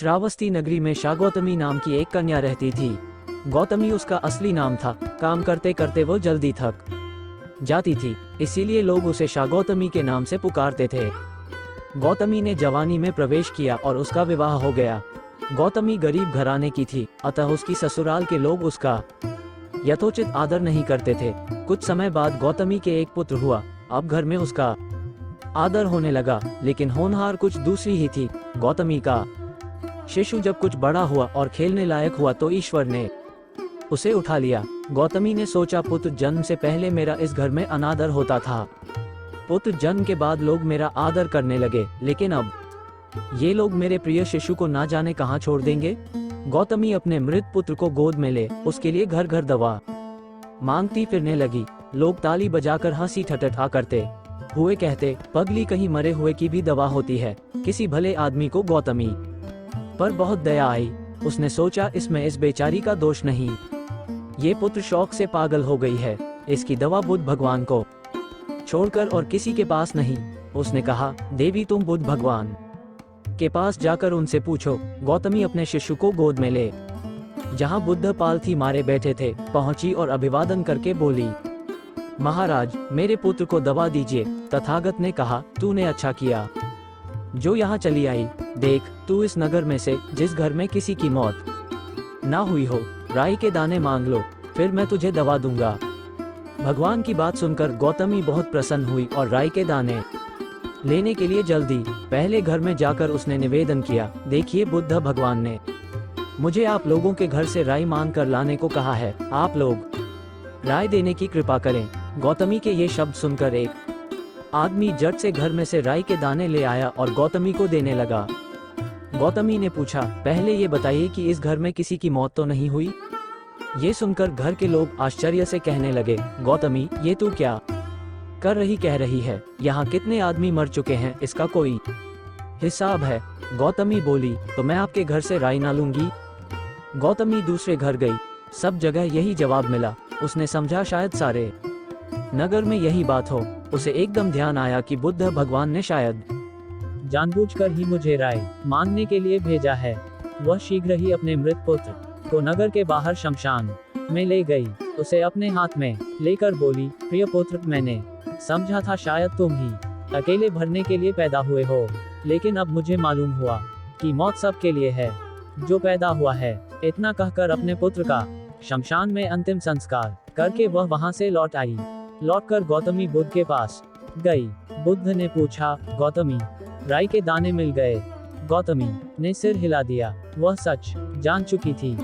श्रावस्ती नगरी में शागौतमी नाम की एक कन्या रहती थी। गौतमी उसका असली नाम था। काम करते करते वो जल्दी थक जाती थी, इसीलिए लोग उसे शागौतमी के नाम से पुकारते थे। गौतमी ने जवानी में प्रवेश किया और उसका विवाह हो गया। गौतमी गरीब घराने की थी, अतः उसकी ससुराल के लोग उसका यथोचित आदर नहीं करते थे। कुछ समय बाद गौतमी के एक पुत्र हुआ। अब घर में उसका आदर होने लगा, लेकिन होनहार कुछ दूसरी ही थी। गौतमी का शिशु जब कुछ बड़ा हुआ और खेलने लायक हुआ तो ईश्वर ने उसे उठा लिया। गौतमी ने सोचा, पुत्र जन्म से पहले मेरा इस घर में अनादर होता था, पुत्र जन्म के बाद लोग मेरा आदर करने लगे, लेकिन अब ये लोग मेरे प्रिय शिशु को ना जाने कहाँ छोड़ देंगे। गौतमी अपने मृत पुत्र को गोद में ले उसके लिए घर घर दवा मांगती फिरने लगी। लोग ताली बजाकर हंसी ठट्ठा करते हुए कहते, पगली कहीं मरे हुए की भी दवा होती है। किसी भले आदमी को गौतमी पर बहुत दया आई। उसने सोचा, इसमें इस बेचारी का दोष नहीं, ये पुत्र शौक से पागल हो गई है, इसकी दवा बुद्ध भगवान को छोड़कर और किसी के पास नहीं। उसने कहा, देवी तुम बुद्ध भगवान के पास जाकर उनसे पूछो। गौतमी अपने शिशु को गोद में ले जहाँ बुद्ध पालथी मारे बैठे थे पहुंची और अभिवादन करके बोली, महाराज मेरे पुत्र को दवा दीजिए। तथागत ने कहा, तूने अच्छा किया जो यहाँ चली आई। देख, तू इस नगर में से जिस घर में किसी की मौत ना हुई हो, राई के दाने मांग लो, फिर मैं तुझे दवा दूंगा। भगवान की बात सुनकर गौतमी बहुत प्रसन्न हुई और राई के दाने लेने के लिए जल्दी पहले घर में जाकर उसने निवेदन किया, देखिए बुद्ध भगवान ने मुझे आप लोगों के घर से राई मांग कर लाने को कहा है, आप लोग राय देने की कृपा करें। गौतमी के ये शब्द सुनकर एक आदमी झट से घर में से राई के दाने ले आया और गौतमी को देने लगा। गौतमी ने पूछा, पहले ये बताइए कि इस घर में किसी की मौत तो नहीं हुई। ये सुनकर घर के लोग आश्चर्य से कहने लगे, गौतमी ये तू क्या कह रही है, यहाँ कितने आदमी मर चुके हैं, इसका कोई हिसाब है। गौतमी बोली, तो मैं आपके घर से राई ना लूंगी। गौतमी दूसरे घर गई, सब जगह यही जवाब मिला। उसने समझा शायद सारे नगर में यही बात हो। उसे एकदम ध्यान आया कि बुद्ध भगवान ने शायद जानबूझकर ही मुझे राय मांगने के लिए भेजा है। वह शीघ्र ही अपने मृत पुत्र को नगर के बाहर शमशान में ले गई। उसे अपने हाथ में लेकर बोली, प्रिय पुत्र, मैंने समझा था शायद तुम ही अकेले भरने के लिए पैदा हुए हो, लेकिन अब मुझे मालूम हुआ कि मौत सबके लिए है जो पैदा हुआ है। इतना कहकर अपने पुत्र का शमशान में अंतिम संस्कार करके वह वहां से लौट आई। लौटकर गौतमी बुद्ध के पास गई। बुद्ध ने पूछा, गौतमी राई के दाने मिल गए? गौतमी ने सिर हिला दिया। वह सच जान चुकी थी।